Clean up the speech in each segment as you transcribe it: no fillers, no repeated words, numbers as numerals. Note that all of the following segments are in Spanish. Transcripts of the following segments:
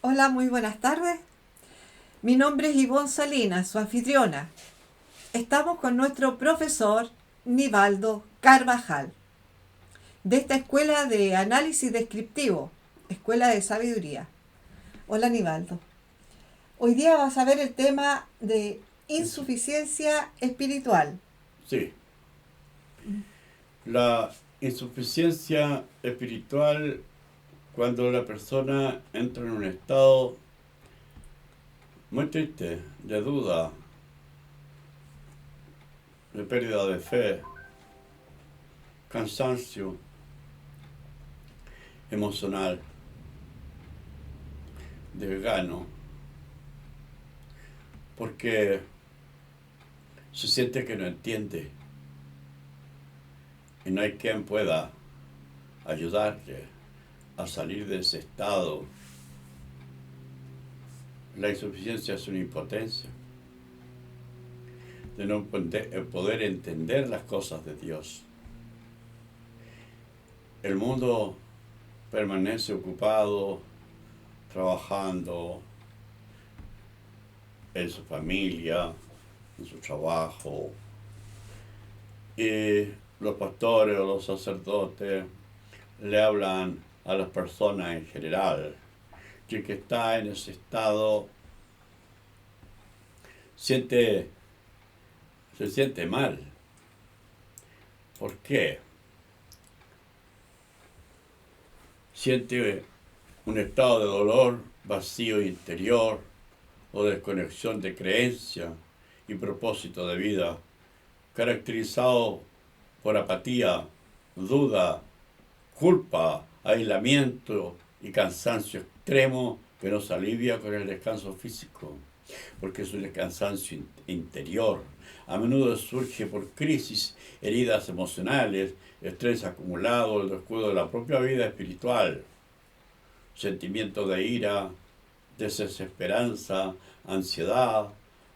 Hola, muy buenas tardes. Mi nombre es Ivonne Salinas, su anfitriona. Estamos con nuestro profesor Nivaldo Carvajal, de esta Escuela de Análisis Descriptivo, Escuela de Sabiduría. Hola, Nivaldo. Hoy día vas a ver el tema de insuficiencia espiritual. Sí, la insuficiencia espiritual cuando la persona entra en un estado muy triste, de duda, de pérdida de fe, cansancio emocional, desgano, porque se siente que no entiende y no hay quien pueda ayudarle a salir de ese estado. La insuficiencia es una impotencia de no poder entender las cosas de Dios. El mundo permanece ocupado, trabajando en su familia, en su trabajo, y los pastores o los sacerdotes le hablan a las personas en general, que el que está en ese estado se siente mal. ¿Por qué? Siente un estado de dolor, vacío interior o desconexión de creencia y propósito de vida, caracterizado por apatía, duda, culpa, aislamiento y cansancio extremo que nos alivia con el descanso físico, porque es un cansancio interior. A menudo surge por crisis, heridas emocionales, estrés acumulado, el descuido de la propia vida espiritual, sentimiento de ira, desesperanza, ansiedad,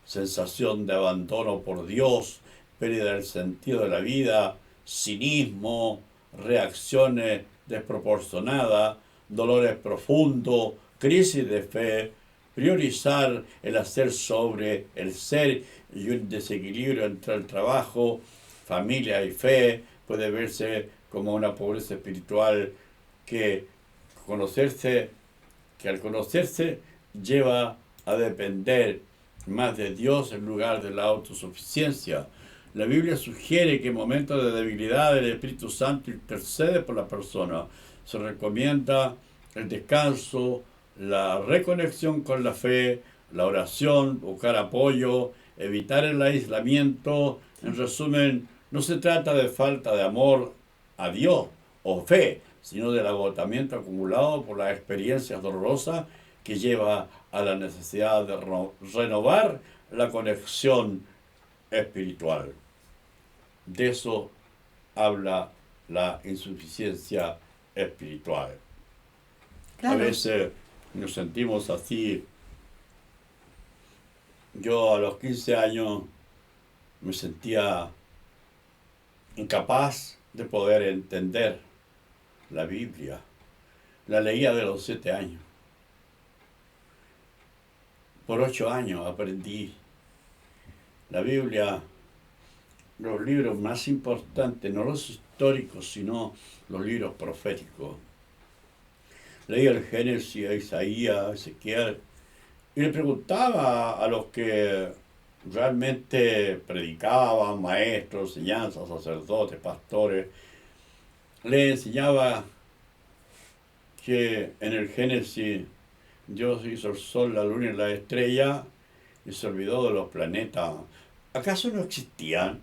sensación de abandono por Dios, pérdida del sentido de la vida, cinismo, reacciones desproporcionadas, dolores profundos, crisis de fe, priorizar el hacer sobre el ser y un desequilibrio entre el trabajo, familia y fe puede verse como una pobreza espiritual que conocerse que al conocerse lleva a depender más de Dios en lugar de la autosuficiencia. La Biblia sugiere que en momentos de debilidad el Espíritu Santo intercede por la persona. Se recomienda el descanso, la reconexión con la fe, la oración, buscar apoyo, evitar el aislamiento. En resumen, no se trata de falta de amor a Dios o fe, sino del agotamiento acumulado por las experiencias dolorosas que lleva a la necesidad de renovar la conexión espiritual. De eso habla la insuficiencia espiritual. A Claro, veces nos sentimos así. Yo a los 15 años me sentía incapaz de poder entender la Biblia. La leía de los 7 años. Por 8 años aprendí la Biblia, los libros más importantes, no los históricos, sino los libros proféticos. Leía el Génesis, a Isaías, Ezequiel, y le preguntaba a los que realmente predicaban, maestros, enseñanzas, sacerdotes, pastores, le enseñaba que en el Génesis Dios hizo el sol, la luna y la estrella y se olvidó de los planetas. ¿Acaso no existían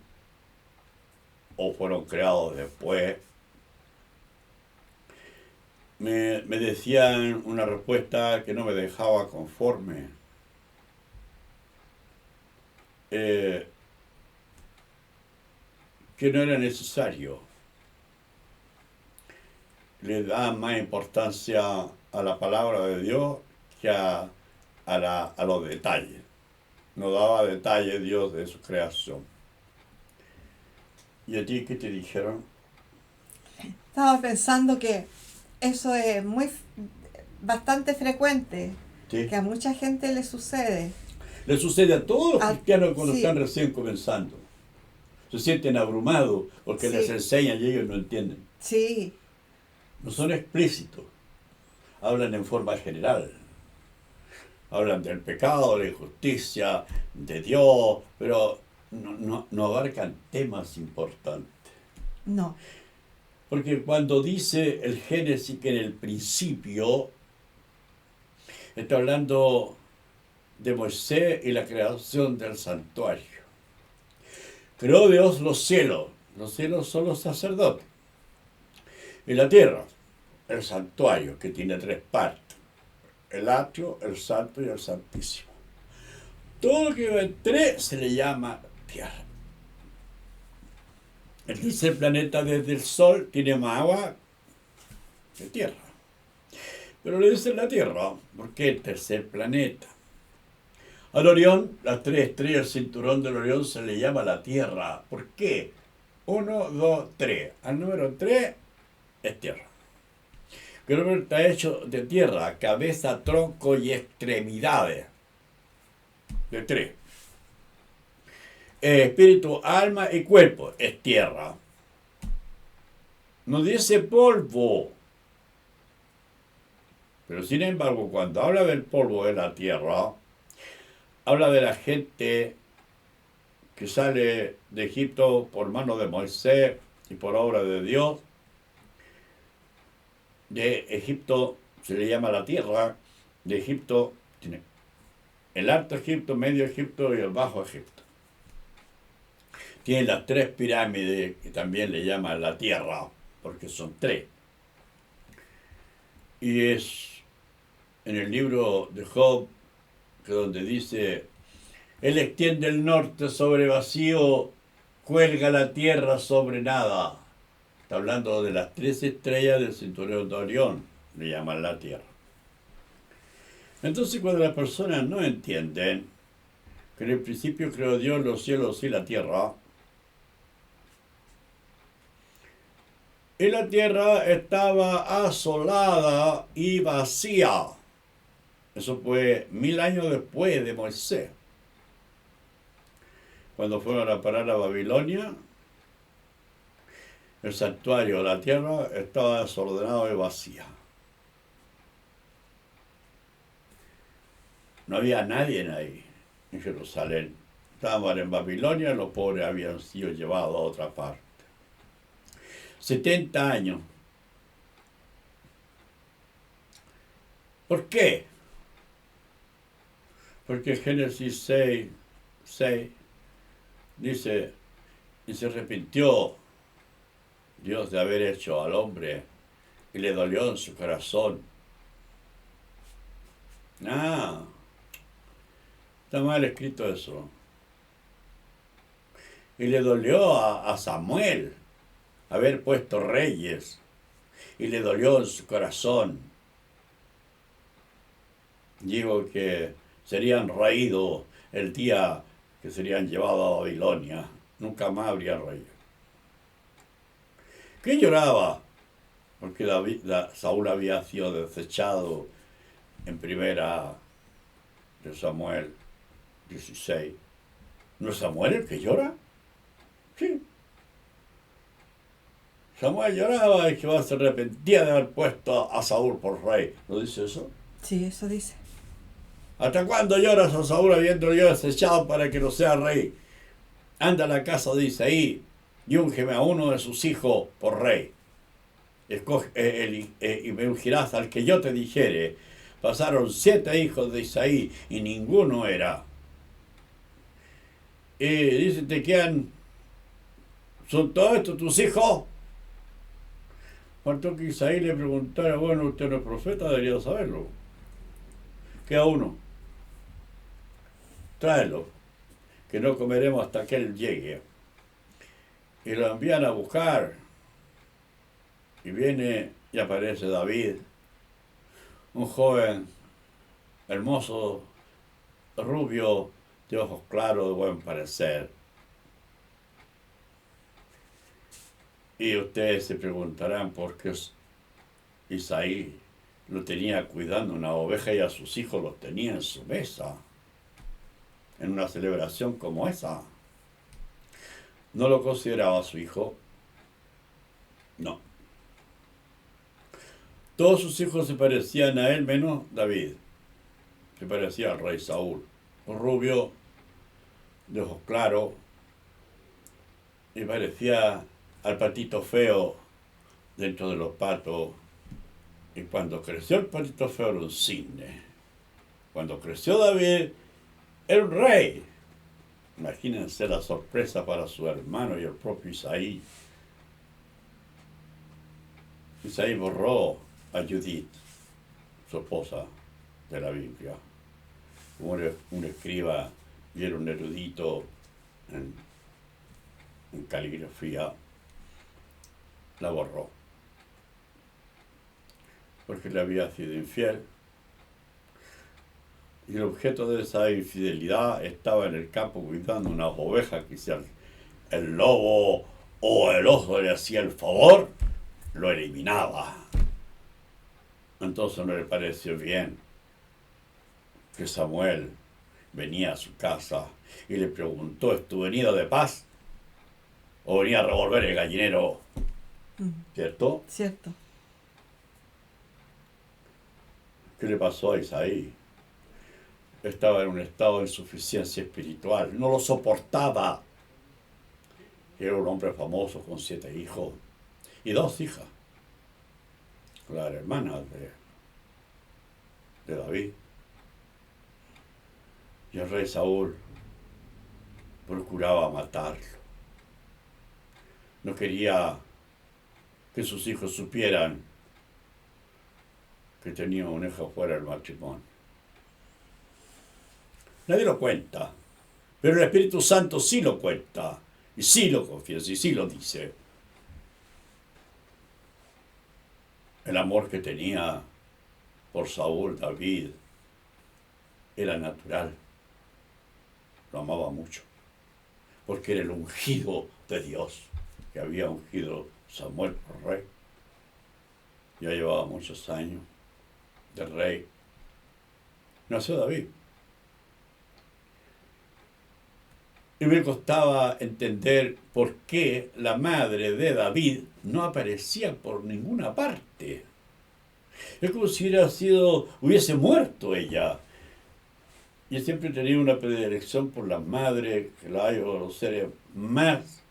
o fueron creados después? Me decían una respuesta que no me dejaba conforme. eh, que no era necesario. Le da más importancia a la palabra de Dios que a los detalles. No daba detalles Dios de su creación. ¿Y a ti qué te dijeron? estaba pensando que eso es bastante frecuente. Sí. que a mucha gente le sucede. Le sucede a todos los cristianos cuando sí. están recién comenzando. Se sienten abrumados porque les Sí. enseñan y ellos no entienden. Sí, No son explícitos. Hablan en forma general. Hablan del pecado, de la injusticia, de Dios, pero no abarcan temas importantes. no. Porque cuando dice el Génesis que en el principio, está hablando de Moisés y la creación del santuario. Creó Dios los cielos son los sacerdotes, y la tierra, el santuario, que tiene 3 partes, el atrio, el santo y el santísimo. Todo lo que va en 3 se le llama tierra. El tercer planeta desde el Sol tiene más agua que tierra. Pero le dicen la Tierra, porque es el tercer planeta. Al Orión, las 3 estrellas del cinturón del Orión se le llama la Tierra. ¿Por qué? 1, 2, 3. Al número 3 es tierra. Que el hombre está hecho de tierra, cabeza, tronco y extremidades. De 3. Espíritu, alma y cuerpo es tierra. No dice polvo. Pero sin embargo, cuando habla del polvo de la tierra, habla de la gente que sale de Egipto por mano de Moisés y por obra de Dios. De Egipto se le llama la tierra. De Egipto tiene el Alto Egipto, Medio Egipto y el Bajo Egipto. Tiene las 3 pirámides que también le llaman la tierra, porque son 3. Y es en el libro de Job, que donde dice: Él extiende el norte sobre vacío, cuelga la tierra sobre nada. Está hablando de las 3 estrellas del cinturón de Orión, le llaman la tierra. Entonces, cuando las personas no entienden que en el principio creó Dios los cielos y la tierra estaba asolada y vacía. Eso fue 1000 años después de Moisés. Cuando fueron a parar a Babilonia, el santuario de la tierra estaba desordenado y vacía. No había nadie ahí, en Jerusalén. Estaban en Babilonia, los pobres habían sido llevados a otra parte. 70 años. ¿Por qué? Porque Génesis 6 dice: y se arrepintió Dios de haber hecho al hombre y le dolió en su corazón. Está mal escrito eso. Y le dolió a Samuel haber puesto reyes, y le dolió en su corazón. Digo que serían raídos el día que serían llevados a Babilonia. Nunca más habría reyes. ¿Qué lloraba? Porque Saúl había sido desechado en primera de Samuel 16. ¿No es Samuel el que llora? Sí. Samuel lloraba y Jehová se arrepentía de haber puesto a Saúl por rey. ¿No dice eso? Sí, eso dice. ¿Hasta cuándo lloras a Saúl habiéndolo yo desechado para que no sea rey? Anda a la casa de Isaí y úngeme a uno de sus hijos por rey. Y me ungirás al que yo te dijere. Pasaron 7 hijos de Isaí y ninguno era. Y dice: ¿te quedan? ¿Son todos estos tus hijos? Faltó que Isaí le preguntara: bueno, usted no es profeta, debería saberlo. Queda uno. Tráelo, que no comeremos hasta que él llegue. Y lo envían a buscar. Y viene y aparece David, un joven hermoso, rubio, de ojos claros, de buen parecer. Y ustedes se preguntarán por qué Isaí lo tenía cuidando una oveja y a sus hijos los tenía en su mesa, en una celebración como esa. ¿No lo consideraba su hijo? No. Todos sus hijos se parecían a él menos David. Se parecía al rey Saúl. Un rubio, de ojos claros, y parecía al patito feo dentro de los patos. Y cuando creció el patito feo era un cisne. Cuando creció David era un rey. Imagínense la sorpresa para su hermano y el propio Isaí. Isaí borró a Judith, su esposa de la Biblia. Como un escriba y era un erudito en caligrafía, la borró. Porque le había sido infiel. Y el objeto de esa infidelidad estaba en el campo cuidando unas ovejas que si el lobo o el oso le hacía el favor, lo eliminaba. Entonces no le pareció bien que Samuel venía a su casa y le preguntó, ¿es tu venida de paz o venía a revolver el gallinero? ¿Cierto? Cierto. ¿Qué le pasó a Isaí? Estaba en un estado de insuficiencia espiritual, no lo soportaba. Era un hombre famoso con 7 hijos y 2 hijas, la hermana de David. Y el rey Saúl procuraba matarlo. No quería que sus hijos supieran que tenía una hija fuera del matrimonio. Nadie lo cuenta, pero el Espíritu Santo sí lo cuenta, y sí lo confiesa, y sí lo dice. El amor que tenía por Saúl, David, era natural. Lo amaba mucho, porque era el ungido de Dios, que había ungido Samuel por rey. Ya llevaba muchos años de rey. Nació David. Y me costaba entender por qué la madre de David no aparecía por ninguna parte. Es como si hubiese muerto ella. Yo siempre he tenido una predilección por las madres, que los seres más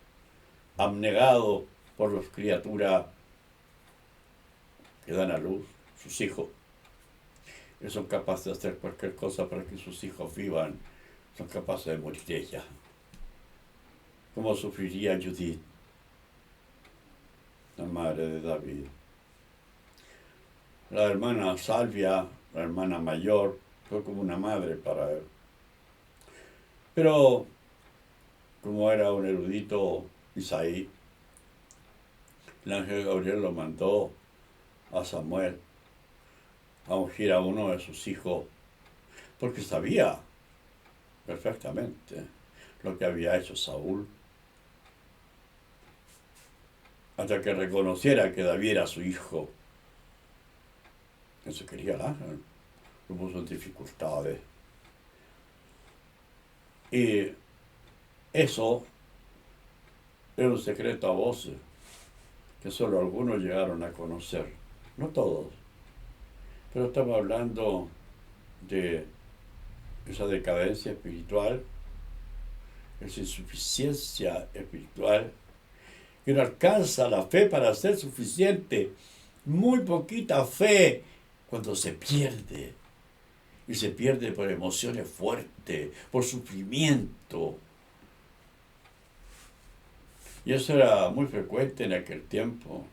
abnegados por las criaturas que dan a luz, sus hijos. Que son capaces de hacer cualquier cosa para que sus hijos vivan. Son capaces de morir ella. ¿Cómo sufriría Judith, la madre de David? La hermana Salvia, la hermana mayor, fue como una madre para él. Pero, como era un erudito Isaí, el ángel Gabriel lo mandó a Samuel a ungir a uno de sus hijos, porque sabía perfectamente lo que había hecho Saúl. Hasta que reconociera que David era su hijo. Eso quería el ángel. Lo puso en dificultades. Y eso era un secreto a voces que solo algunos llegaron a conocer. No todos. Pero estamos hablando de esa decadencia espiritual, esa insuficiencia espiritual, que no alcanza la fe para ser suficiente. Muy poquita fe cuando se pierde. Y se pierde por emociones fuertes, por sufrimiento. Y eso era muy frecuente en aquel tiempo.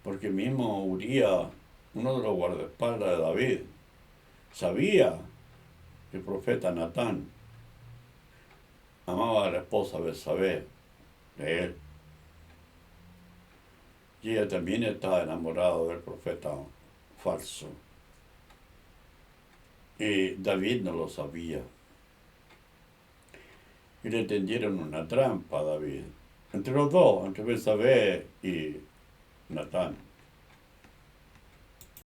Porque mismo Uría, uno de los guardaespaldas de David, sabía que el profeta Natán amaba a la esposa Betsabé de él. Y ella también estaba enamorada del profeta falso. Y David no lo sabía. Y le tendieron una trampa a David. Entre los dos, entre Betsabé y Natán.